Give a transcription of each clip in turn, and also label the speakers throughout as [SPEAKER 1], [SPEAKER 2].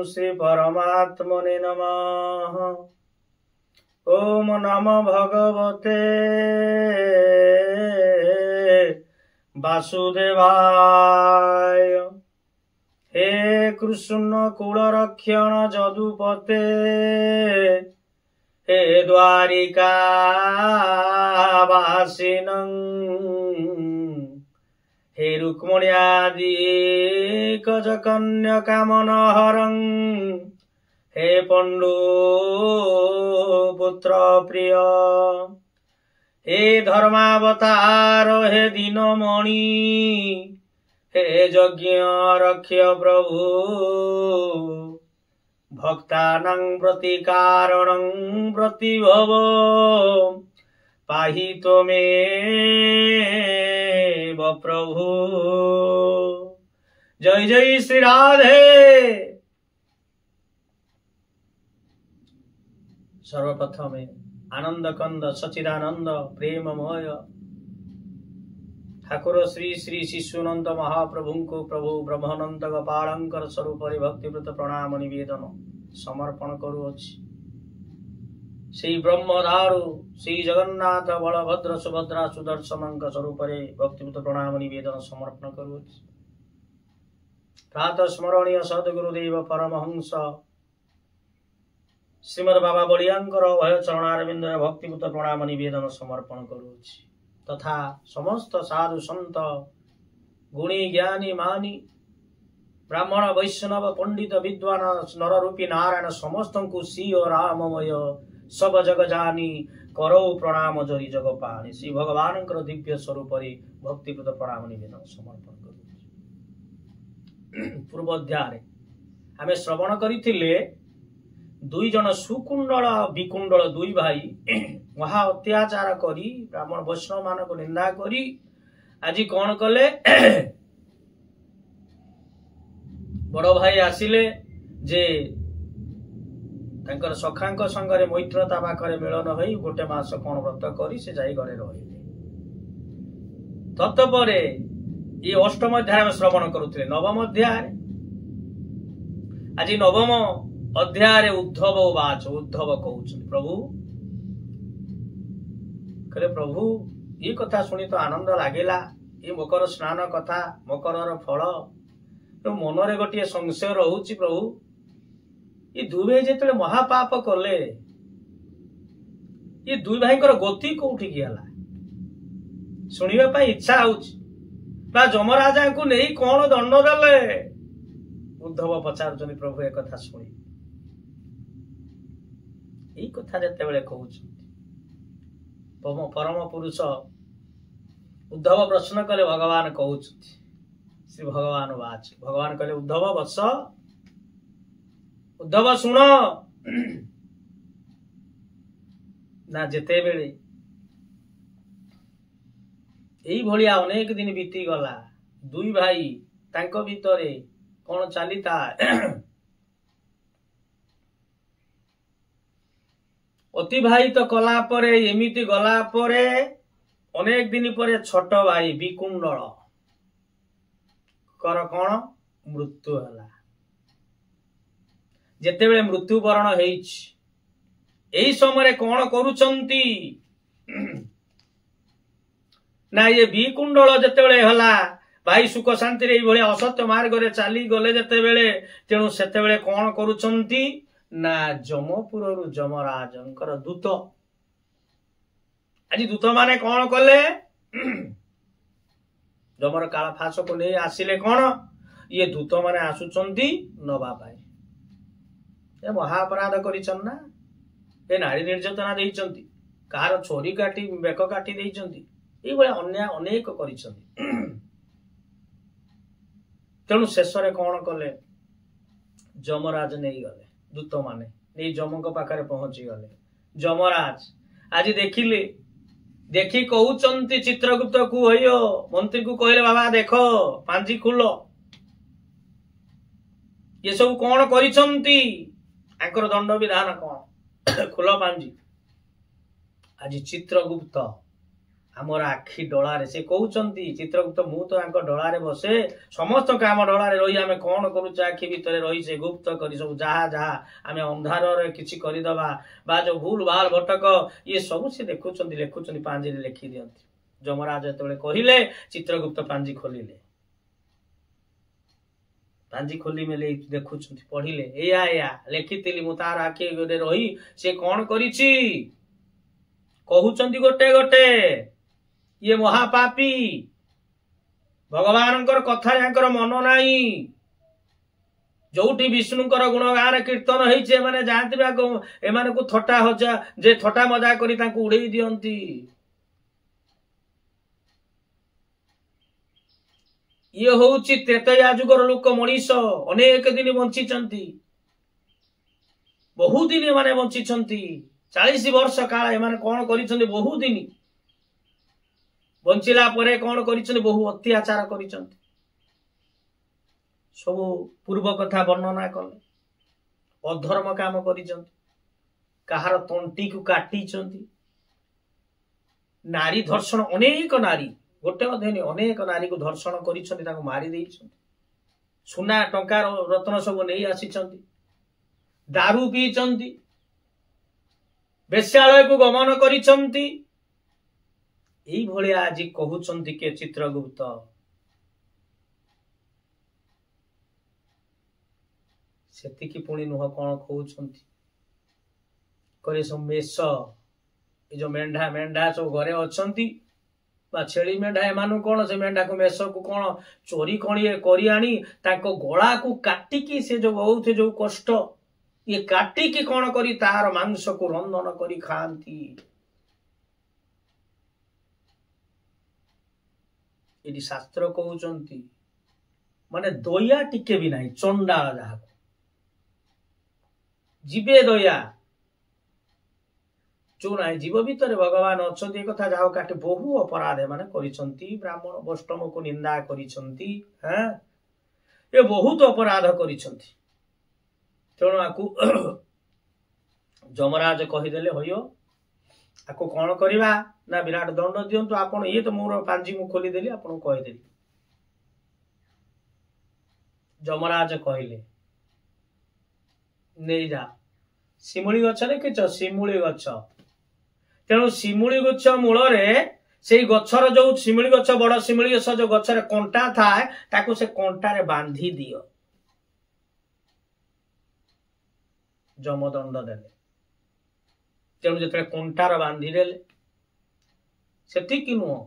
[SPEAKER 1] श्री परमात्मने नमः। ओम नमो भगवते वासुदेवाय। हे कृष्ण कुल रक्षण जदुपते हे द्वारिका वासिनं हे रुक्मिण्यादि कन्या कामनहरं हे पंडु पुत्र प्रिय हे धर्मावतार हे दीनमणि हे यज्ञ रक्ष्य प्रभु भक्तानां प्रतिकारणं प्रतिभव पाहि त्वमेव प्रभु। जय जय श्री राधे। सर्वप्रथम आनंद कंद सचिदानंद प्रेममय ठाकुर श्री श्री शिशुनंद महाप्रभु को प्रभु ब्रह्मानंद गोपालंकर स्वरूप भक्तिव्रत प्रणाम निवेदन समर्पण करुअछि। श्री ब्रह्मदारु श्री जगन्नाथ बलभद्र सुभद्रा सुदर्शन स्वरूप भक्तिव्रत प्रणाम निवेदन समर्पण करुअछि। प्रातः स्मरणीय सद्गुरुदेव परमहंस श्रीमद बाबा बलियांकर अभय चरणारविंद भक्तिपूत प्रणाम निवेदन समर्पण करुछि। तथा समस्त साधु संत गुणी ज्ञानी मानी ब्राह्मण वैष्णव पंडित विद्वान नररूपी नारायण समस्त को श्री और राममय सब जग जानी करो प्रणाम जरी जग पाणी। श्री भगवान दिव्य स्वरूप भक्तिपूत प्रणाम निवेदन समर्पण करुछि। पूर्व अध्याय आमे श्रवण करिथिले दुई जन सुकुंडल विकुंडल दुई भाई महा अत्याचार करी ब्राह्मण वैष्णव मान को निंदा करी आज कौन कले बड़ भाई आसिले जे तांकर सखांक संगरे मैत्रता पाखरे मिलन होई गोटे मास कौन व्रत करी से जाई घरे रहिले। तत्परे ये अष्टम अध्याय में श्रवण करुथिले। नवम अध्याय आज नवम अध्याय उद्धव उवाच। उद्धव कहउछन प्रभु कहले प्रभु ये कथा सुनी तो आनंद लागिला। ये मकर स्नान कथा मकर फल तो मनरे गोटे संशय रहुछि प्रभु ये दुई भाई जेतले महापाप कले ये दुई भाई गति कोठी गला शुणा पाई इच्छा होछि बा जमराजा को नहीं कौन दंड देले। उद्धव पचारुछन प्रभु एक कथा शुणी यही कथा जेतेबेले कहउछन परम पुरुष उद्धव प्रश्न कले भगवान कहउछन श्री भगवान वाच। भगवान कले उद्धव वत्स उद्धव सुन ना जेतेबेले एई भलिया अनेक दिन बीती गला दुई भाई तांको भितरे कौन चलीता अतिवाहित कला परे एमिति गला परे अनेक दिन परे छोट भाई विकुंडल कर कौन मृत्यु हला। जेतेबेले मृत्यु वरण हेइछि एई समय कौन करूचंती ना ये विकुंडल जेतेबेले हला भाई सुख शांति रे भली असत्य मार्ग रे चाली गले जेतेबेले तेणु सेतेबेले कौन करूचंती ना जमपुर जमराजंकर दूत आज दूत माने कौन कले जमर काला फास को नहीं आसिले कौन ये दूत माने आसुचंती नबा पाई ए महाअपराध करिचन ना ए नारी निर्यातना देइचंती कार छोरी काटी बेक काटी देइचंती ए बळे अन्याय अनेक करिचंती। तेणु शेष रे कौन कले जमराज नहीं गले दूत माने नहीं जम पाखे पहुंची गले। जमराज आज देखिले देखी कहउचंती चित्रगुप्त को होइयो मंत्री को कहले बाबा देखो पांजी खुल ये सब कौन करिचंती आंकर दंड विधान कौन खुल पांजी। आज चित्रगुप्त आमर आखि डलारे से कहउचंती चित्रगुप्त मु तो आंक डलारे बसे समस्त काम डलारे रही आमे कौन करूचे आखि भितर रही से गुप्त करी सब जहा जहा आमे अंधार रे किछि करि दबा बा जो भूल भाल भटक ये सब से देखुचंती लेखुचंती पांजी रे लिखि दियंती जमराज जेतबेले कहिले चित्रगुप्त पांजी खोलिले पांजी खोली मेले देखुचंती पढिले एया एया लेखितिली मु तार आखि रे रही से कौन करिछि कहउचंती गोटे गोटे ये महापापी भगवानंकर कथा यांकर मन नाही जोठी विष्णुकर गुणगान कीर्तन होइछे माने जानती बा एमाने को थटा हजा जे थटा मजा करी तांको उड़ेई दियंती ये होउची त्रेतया जुगर लोक मनीष अनेक दिन बंचिचंती बहु दिन माने बंचिचंती 40 वर्ष काल एमाने कोन करिसंती बहु दिन बंचिला परे कौन करिसंती बहु अत्याचार करिसंती सब पूर्व कथा वर्णना कले अधर्म काम करिसंती कहार तंटी को काटिसंती नारी धर्षण अनेक नारी गोटे अध्ययन अनेक नारी को धर्षण करिसंती ताको मारी देइसंती सुना टंका रत्न सब नहीं आसीचंती दारू पीचंती वेश्यालय को गमन करिसंती एई भलिया आज कहउचंती के चित्रगुप्त सेतिकी पुणी नुह कौन कहउचंती करे सब मेष ए जो मेंढा मेंढा सब घरे अछंती बा छेली मेंढा एमानु कोन से मेंढा को मेष को कोन चोरी कोन ये करी आनी ताको गळा को काटी की से जो बहुत जो कष्ट ये काटी की कोन करी तार मांस को रंधन करी खांती यदि शास्त्र कहउचंती माने दया टिके भी नाही चंडाल जहा जीवे दया जो नाही जीव भीतर भगवान अछंती कथा जाओ काटे बहु अपराध माने करिसंती ब्राह्मण वैष्णव को निंदा करिसंती हैं ये बहुत अपराध करिसंती तेणु आकु जमराज कहिदेले होयो आकु कौन करिवा ना विराट दंड दियंतु आपण ये तो मोर पांजी मु खोली देली आपण कहि देली जमराज कहिले नहीं जा शिमुली गछ देखिछ शिमुली गछ तेणु शिमुली गछ मूल रे से गछर जो शिमुली गछ बड़ शिमुली गछ जो गछरे कंटा थाए ताकू से कंटा रे बांधी दियो जमदंड देले तेणु जेतले कंटार बांधी देले सेठी कि नुह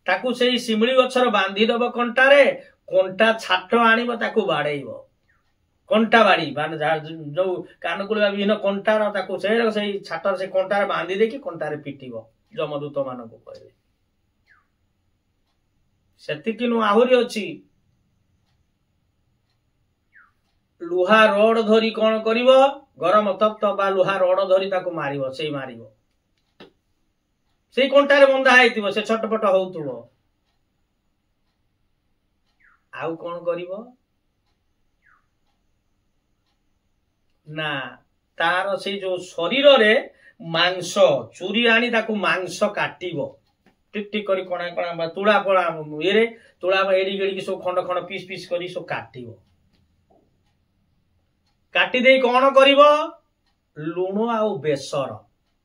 [SPEAKER 1] ताकू से शिमुली गछर बांधी दब कंटारे कंटा छाट आनिब ताकू बाड़ेइब कंटा बाड़ी माने जो कानकुल विभिन्न कंटार ताकू से छाटर से कंटार बांधी देकी कंटारे पिटिब जमदूत मान को कहले सेठी कि नु आहुरी अछि लुहा रोड धरी कौन करिव गरम तप्त बा लुहा रोड धरी ताकू मारिव से मारिव से कंटारे बंधा हैतिव से छटपट होउतुव आउ कौन करिव ना तार से जो शरीर रे मांस चूरी आनी ताकू मांस काटिब टिक टिक करी कणा कणा तुला पड़ा ये तुला एड़ी गेड़ी सब खंड खंड पीस पीस करी सब काटिब काटी दे कौन करिव लुण आउ बेसर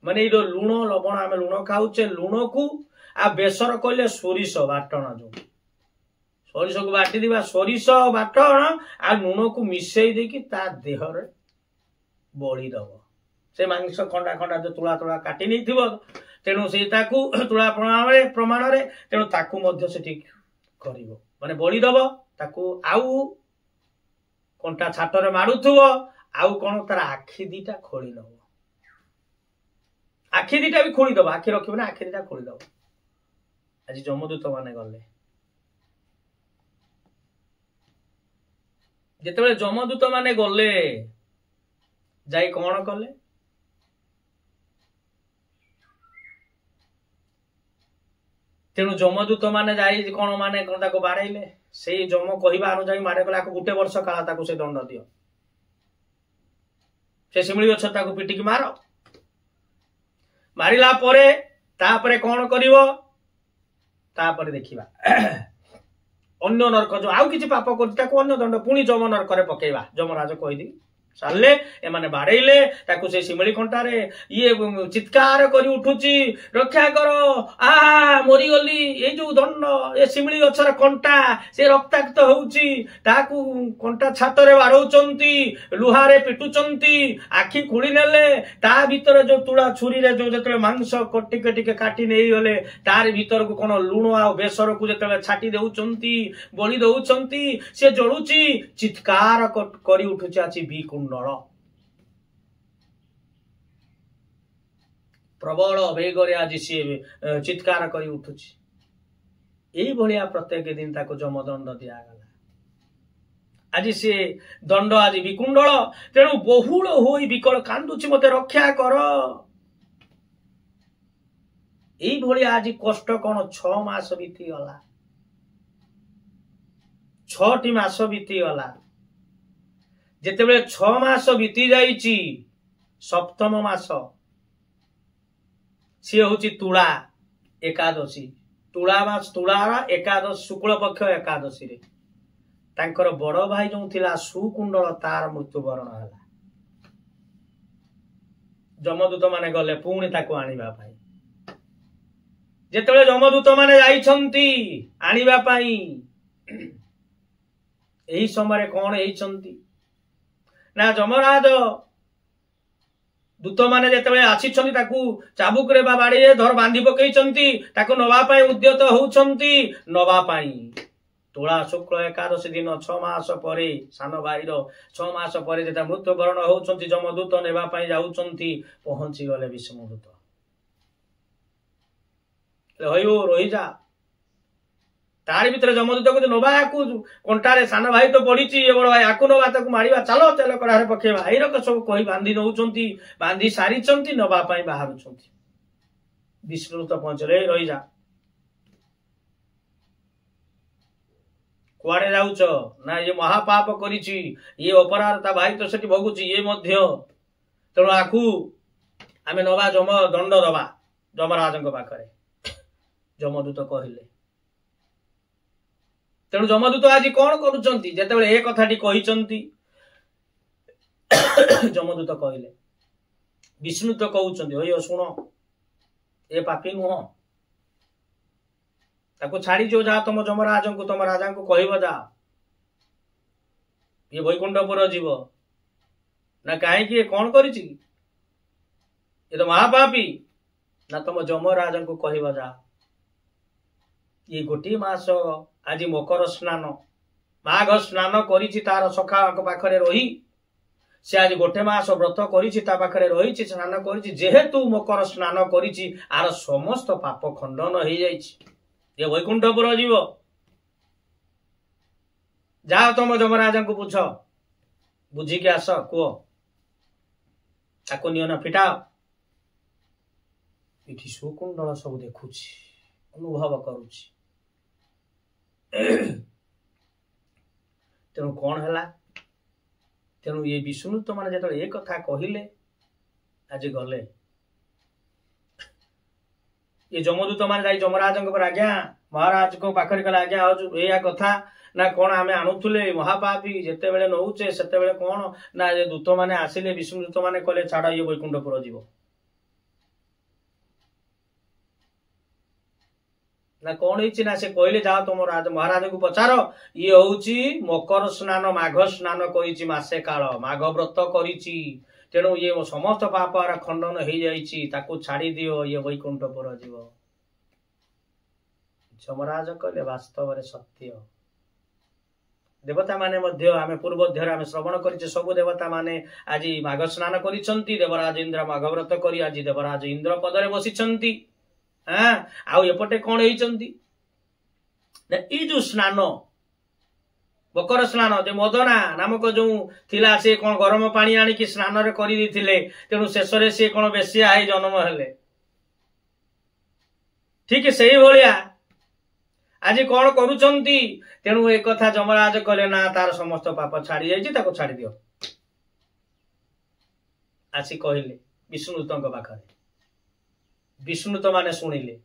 [SPEAKER 1] माने ये लुण लवण आम लुण खाऊचे लुण को आ बेसर कहले सोरिष बाटण जो सोरिष को बाटी दिबा सोरिष बाटण आ लुण को मिसई देकी ता देह रे बळी दब से मांस खंडा खंडा जो तुला तुला काटी नहीं थिबो तेणु से ताकू तुला प्रमाण रे तेणु ताकू मध्य से ठीक करिवो माने बळी दब ताकू आउ कंटा छाटरे मारुथुवो आउ कोन तार आखि दीटा खोली दब आखि दीटा भी खोली दब आखि रखिबो ना आखि दीटा खोली दब आज जमदूत माने गले जेतेबेले जमदूत माने गले जाई कौन कले तेणु जमदूत माने जाई कौन माने कौन ताको बाड़ेइले से जम कहवा अनुजाई मारे गला गोटे वर्ष काल ताको से दंड दियो से शिमुली गछ ताको पिटिकी मार मारिला परे तापरे कौन करिवो तापरे देखिबा अन्य नरक जो आउ किछि पाप करछि ताको अन्य दंड पुणी जम नरकरे पकेइबा जमराज कहिदी सारे एमाने बाड़ेइले ताकू से शिमिली कंटारे ये चित्कार करी उठुची रक्षा करो आ मरी गली ये जो दंड ये शिमिली गछर कंटा से रक्ताक्त होउची ताकू कंटा छातरे बाड़ौचंती लुहारे पिटुचंती आखि खुली नेले ता भीतर जो तुड़ा छुरी रे जो जतले मांस टिके टिके काटी नेई गले तार भीतर को कोन लुण आ बेसर को जतले छाटी देउचंती बळी देउचंती से जळुची चित्कार करी उठुची आछि बिकुंडल प्रबल वेगरे आज सी चित्कार करी उठुची एई भलिया प्रत्येक दिन ताको जमदंड दियागला आज सी दंड आज विकुंडल तेणु बहुल होई विकल कांदुची मते रक्षा कर एई भलिया आज कष्ट कोन 6 मास बीती गला 6टी मास बीती गला जेतेबेले 6 मास बीती जाइची सप्तम मास सी होची तुला एकादशी तुला मास तुलारा एकादश शुक्ल पक्ष एकादशी रे तांकर बड़ भाई जो थिला सुकुंडल तार मृत्युवरण हला जमदूत माने गले पुणी ताको आनिबा पाई जेतेबेले जमदूत माने जाइछंती आनिबा पाई एही समय कोन हेइछंती ना जमराज दूत माने जेतेबेले आछिछंती ताकू चाबुक रे बाड़े धर बांधी पकेइछंती ताकू नवा पाई उद्यत होउछंती नवा पाई तुला शुक्ल एकादशी दिन 6 मास परे सान भाई 6 मास परे जेता मृत्युवरण होउछंती जमदूत नेबा पाई जाउछंती पहुंची गले विष्णुदूत हयो रही जा तार भीतर जमदूत को नवा आकु कंटारे सान भाई तो पड़ीची ए बड़ भाई आकु नवा ताकू मारिबा चलो तेल कड़ारे पकेबा एई रक सब कहि बांधी नउछंती बांधी सारीछंती नवा पाई बाहरुछंती विष्णुदूत पहुंचले रही जा कुआडे जाउछ ना ये महापाप करिछि ये अपराध ता भाई तो सेठी भोगुछि ये मध्य तेणु आकु आमे नवा जम दंड दबा जमराजंक पाखरे जमदूत कहिले तेणु जमदूत आज कौन करुचंती जेतेबेले ए कथाटी कहिचंती जमदूत कहिले विष्णु तो कहउचंती ओयो सुनो ए पापी नुह ताको छाड़ी जो जा तुम जमराजंकु तुम राजांकु कहिबो जा ये वैकुंठपुर जीव ना काहे कि कौन करिछि ये तो महापापी ना तुम जमराजंकु कहिबो जा ये गोटी मास आज मकर स्नान माघ स्नान करिछि तार सखा पाखरे रही से आज गोटे मास व्रत करिछि ता पाखरे रहिछि स्नान करिछि जेहेतु मकर स्नान करिछि आर समस्त पाप खंडन हो जाइछि ये वैकुंठपुर जीव जाओ तुम जमराजा को पूछ बुझी के आस कुह ताको नियन फिटाओ इठी सुकुंडल सब देखुछि अनुभव करुछि तेणु कौन है तेणु ये विष्णुदूत माने जत एक कथा कहिले आज गले ये जमदूत माने जाई जमराजंक पर आज्ञा महाराज को पाखरे कला आज्ञा या कथा ना कौन आमे आणुथुले महापापी जेते बेले नउचे सेते बेले कौन ना ये दूत माने आसिले विष्णुदूत माने कले छाड़ा ये वैकुंठपुर जीव ना कौन होइछि ना से कहले जाओ तुम महाराज को पचार ये होउछि मकर स्नान माघ स्नान करिछि मासे काल माघ व्रत करिछि तेणु ये समस्त पाप आर खंडन हो जाइछि ताकू छाड़ी दियो ये वैकुंठपुर जीव जमराज कहले वास्तव रे सत्य देवता माने मध्य आमे पूर्वोध्यर आमे श्रवण करिछि सब देवता माने आज माघ स्नान करिसंती देवराज इंद्र माघ व्रत करी आज देवराज इंद्र पदरे बसिसंती हाँ आउ एपटे कौन होइचंती ई जो स्नान मकर स्नान जे मदना नामक जो थिला से कौन गरम पानी आनी कि स्नान रे करी दिथिले तेणु शेष रे से कौन बेसिया है जन्म हेले ठीक सही भलिया आज कौन करूचंती तेणु एक कथा जमराज कहले ना तार समस्त पाप छाड़ी जाइछि ताको छाड़ी दियो आसी कहले विष्णुदूतंक पाखरे विष्णुत माने शुणिले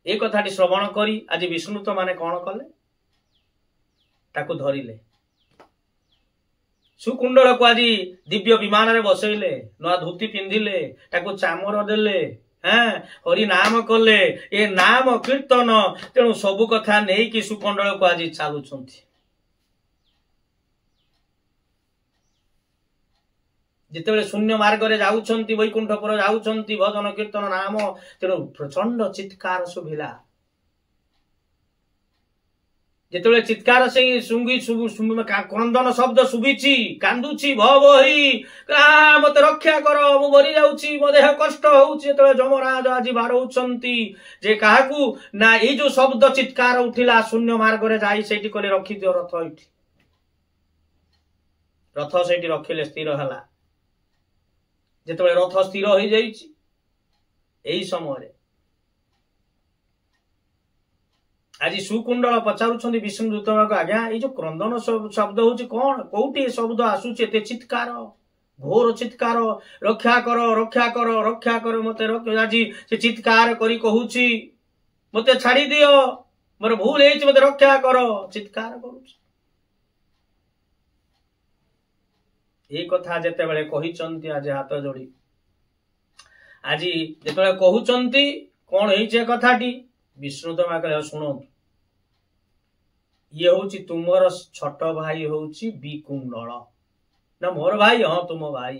[SPEAKER 1] ए कथाटी श्रवण करी आज विष्णुत माने कौन कले ताकू धरिले सुकुंडल को आज दिव्य विमान रे बसैले नवा धोती पिंधिले ताकू चामर देले हरि नाम कले ए नाम कीर्तन तेणु सबु कथा नहीं कि सुकुंडल को आज चलुछंती जिते शून्य मार्ग रे जाउछंती वैकुंठपुर जाउछंती भजन कीर्तन नाम तेणु प्रचंड चित्कार शुभिला जिते चित्कार से सुंगी क्रंदन शब्द शुभिची कांदुची भही मत रक्षा कर मु मरी जाउची मो देह कष्ट होउची जिते जमराज आज बारौछंती जे काहाकू ना ए जो शब्द चित्कार उठिला शून्य मार्ग रे जाई सेठी करे रखी दियो रथ एठी रथ सेठी रखिले स्थिर हला जिते रथ स्थिर हो जाइछि एई समय आज सुकुंडल पचारुछंती विष्णुदूत को आज्ञा ये जो क्रंदन शब्द होची कौन कोउटी शब्द आसुची एते चित्कार घोर चित्कार रक्षा कर रक्षा कर रक्षा कर मते आज से चित्कार करी कहूची मते छाड़ी दियो मोर भूल हेछि मते रक्षा कर चित्कार करूची ये कथा जेते बेले कहिचंती आज हाथ जोड़ी आज जेते बेले कहउचंती कोन हेछि कथाटी विष्णुदमा कहले सुनो ये होची तुमर छोट भाई होची विकुंडल ना मोर भाई हाँ तुम भाई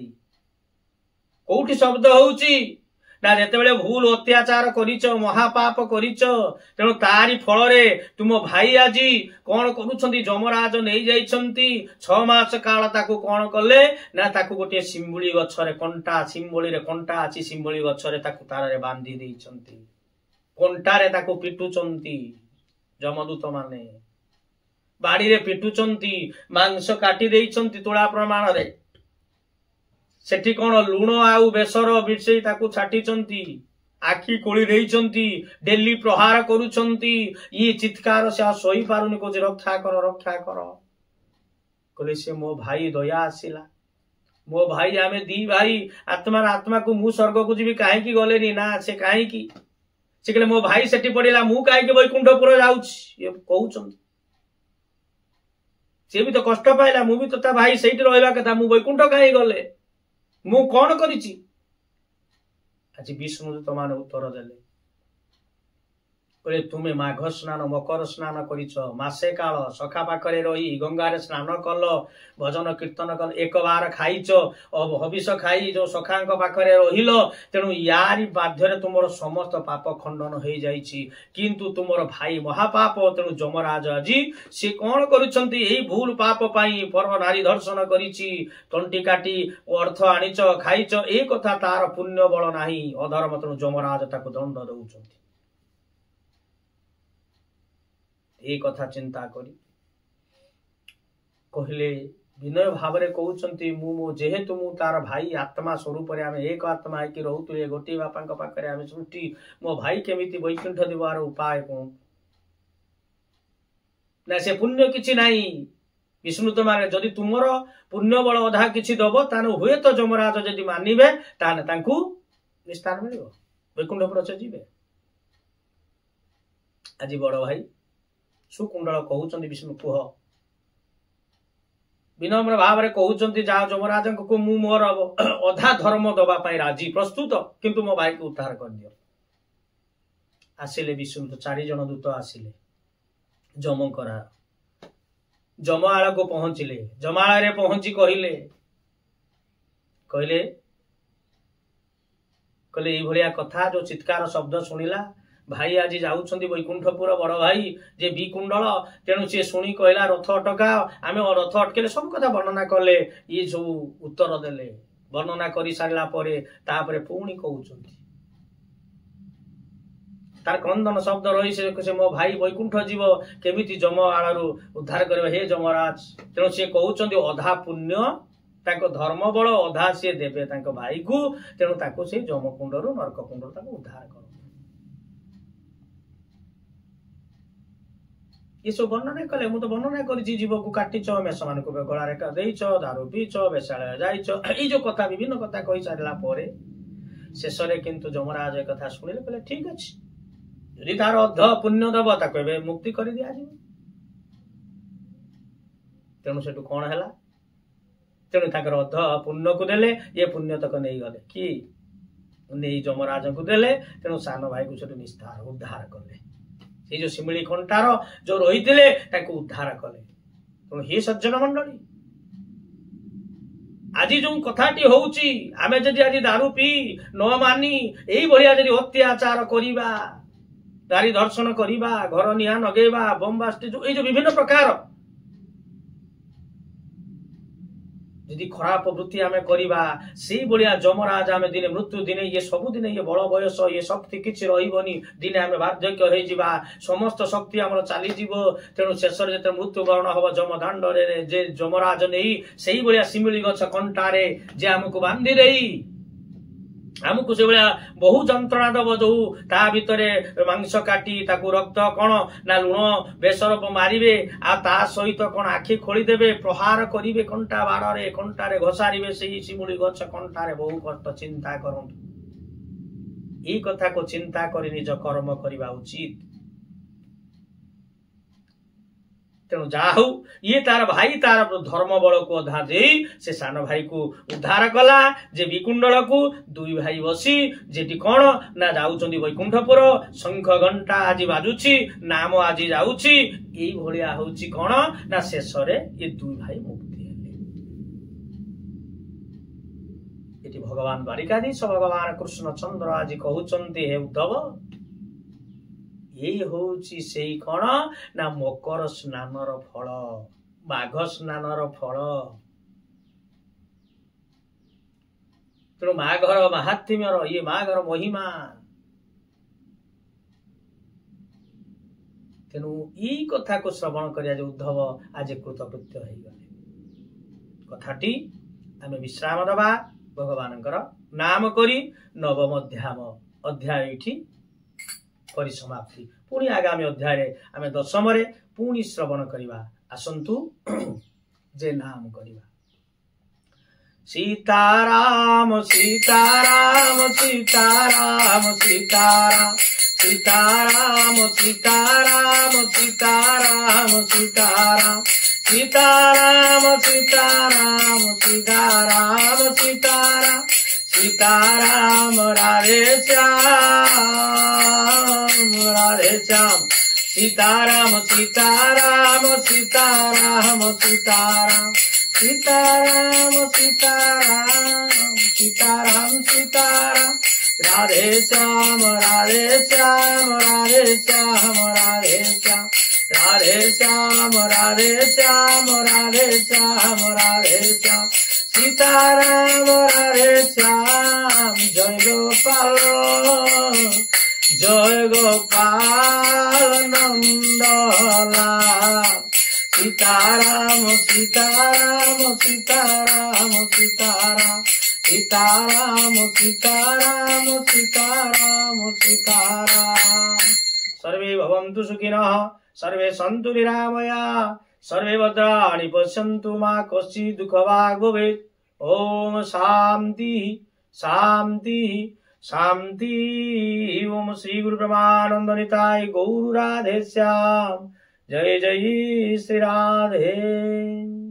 [SPEAKER 1] कोठी शब्द होची ना जेतेबेले भूल अत्याचार करिच महापाप करिच तेणु तारी फल रे तुम भाई आजी कौन करूछंती जमराज नहीं जाइछंती 6 मास काल ताकू कौन कले ना ताकू गोटे सिंबुली गछरे कंटा सिंबुली रे कंटा आछि सिंबुली गछरे ताकू तार रे बांधी देइछंती कंटा रे ताकू पिटुचंती जमदूत माने बाड़ी रे पिटुचंती मांस काटी देइछंती तोड़ा प्रमाण रे सेठी कोन लुण आउ बेसर बिछई ताकू छाटीचंती आखी कोली देइछंती डेली प्रहार करूछंती ये चित्कार से सोई पारुनी को रक्षा कर कहले से मो भाई दया आसिला मो भाई आमे दी भाई आत्मा को मु स्वर्ग को जीवी काहे की गलेनी ना से काहे की से कहले मो भाई सेठी पड़िला मु काहे की वैकुंठपुर जाउछि ये कहउछंती से भी तो कष्ट पाइला मु भी तो ता भाई सेठी रहइबा कथा मु वैकुंठ काहे गले मु कौन करिछि आज विष्णुदूत माने उत्तर देले कहले तुमे माघ स्नान मकर स्नान करिछ मासे काल सखा पाखरे रही गंगारे स्नान कल भजन कीर्तन कल एक बार खाइछ हविष खाई जो सखांक पाखरे रहिल तेणु यारी बाध्यरे तुमर समस्त पाप खंडन हो जाइछि किंतु तुमर भाई महापाप तेणु जमराज आजी से कौन करूछंती एही भूल पाप पाई पर्व नारी दर्शन करिछि तंटी काटी अर्थ आनिछ खाइछ ए कथा तार पुण्य बल नाही अधर्म तेणु जमराज ताकू दंड दउछंती ए कथा चिंता करी कहले विनय भाव रे कहउछंती मु जेहेतु मु तार भाई आत्मा स्वरूप रे आमे एक आत्मा है कि रहउतले गोटी बापा का पाखरे आमे छुट्टी मो भाई केमिति वैकुंठ दिवार उपाय कोन ना से पुण्य किछि नाही विष्णु तो माने जदि तुमर पुण्य बल अधा किछि दबो ताने हुए तो जमराज जदि मानिबे ताने तांकू निस्तार मिलिबो वैकुंठपुर से जीवे आज बड़ भाई सुकुंडल कहउछंती विष्णु कुह विनम्र भाव रे कहउछंती जा जमराज को मु मोर अधा धर्म दबा पई राजी प्रस्तुत किंतु मो भाई को उद्धार कर दियो आसिले विष्णु तो 4 जन दूत आसिले जमकरा जमाळ को पहुंचिले जमाळ रे पहुंची कहिले कहले ई भलिया कथा जो चित्कार शब्द सुनिला भाई आज जाउछंती वैकुंठपुर बड़ भाई जे विकुंडल तेणु सी शुणी कहला रथ अटका आमे रथ अटकेले सब कथा वर्णना कले ये सब उत्तर देले वर्णना करी सारला परे तापरे पुणी कहउछंती तार क्रंदन शब्द रही से मो भाई वैकुंठ जीव केमिति जम आळारू उद्धार करबे हे जमराज तेणु सी कहउछंती अधा पुण्य ताको धर्म बल अधा से देबे ताको भाई को तेणु ताको से जमकुंडरू नरककुंडरू ताको उद्धार कर ये सब वर्णना कले मु तो वर्णना कर जीव को काटिच मेष मान को गला दारू पीच बेशाल जाइच ये जो कथा विभिन्न कथा कही सारा शेष किंतु जमराज एक कथा शुणिले कहले ठीक अच्छे यदि तार अध पुण्य दब ताको एबे मुक्ति कर दिया तेणु से कौन है तेणु ताकर अध पुण्य को देले ये पुण्य तक नहीं गले कि नहीं जमराज को देले तेणु सान भाई को सेठू निस्तार उद्धार कले ये जो शिमिली कंटार जो रही उद्धार कले तेणु हे सज्जन मंडली आज जो कथाटी होउची आमे जदि आज दारू पी न मानी एई भलिया जदि अत्याचार करिबा नारी दर्शन करिबा घर निया नगेबा बमबास्टी जो ए जो विभिन्न प्रकार यदि खराब वृत्ति आमे करिबा सेई भलिया जमराज आमे दिने मृत्यु दिने ये सब दिने ये बड़ बयस ये शक्ति किछि रहिबनी दिने आमे बार्धक्य होई जिबा समस्त शक्ति हमर चाली जीवो तेणु शेष रे जते मृत्यु वर्ण हबो जमदंड रे जे जमराज नेई सेई भलिया सिमिली गछ कंटारे जे हमकु बांधी देई हमको से भाया बहु जंत्रणा दब जो ता भितरे मांस काटी ताकू रक्त कौन ना लुण बेसर मारिबे आ ता सहित कौन आखि खोली देबे प्रहार करिवे कंटा बाड़े कंटारे घसारिबे सेही शिमुली गछ कंटारे बहु कष्ट चिंता करंतु ई कथा को चिंता करी निज कर्म करिबा उचित तेणु जाहु ये तार भाई तार धर्म बल को अधा दे से सान भाई को उद्धार कला जे विकुंडल को दुई भाई बसी जेटी कौन ना जाउचंदी वैकुंठपुर शंख घंटा आज बाजुची नाम आज जाउची एई भलिया होउची कौन ना शेष रे ये दुई भाई मुक्ति हेले एटी भगवान द्वारिकाधीश भगवान कृष्ण चंद्र आज कहउचंती हे उद्धव ये होउची सेई कौन ना मकर स्नानर फल माघ स्नानर फल तेणु माघर महात्म्यर ये माघर महिमा तेणु ई कथा को श्रवण करिया जे उद्धव आज कृतकृत्य हो गले कथाटी आमे विश्राम दबा भगवानकर नाम करी नवम अध्याय इठी परिसमाप्ति पुणी आगामी अध्याय आमे दशम रे पुणी श्रवण करिबा आसंतु जे नाम करिबा सीताराम सीताराम सीताराम सीताराम सीताराम सीताराम सीताराम सीताराम सीताराम सीताराम सीताराम सीताराम सीताराम राधे श्याम सीताराम सीताराम सीताराम सीताराम सीताराम सीताराम सीताराम सीताराम राधे श्याम राधे श्याम राधे श्याम राधे श्याम राधे श्याम राधे श्याम राधे श्याम राधे श्याम सीताराम राधे श्याम जय गोपाल नंदला सीताराम सीताराम सीताराम सीताराम सीताराम सीताराम सीताराम सीताराम सर्वे भवन्तु सुखिनः सर्वे सन्तु निरामया सर्वे भद्राणि पश्यन्तु मा कश्चित् दुःखभाग् भवेत् ओम शांति शांति शांति ओम श्री गुरु ब्रह्मानंद निताय गौर राधे श्याम जय जय श्री राधे।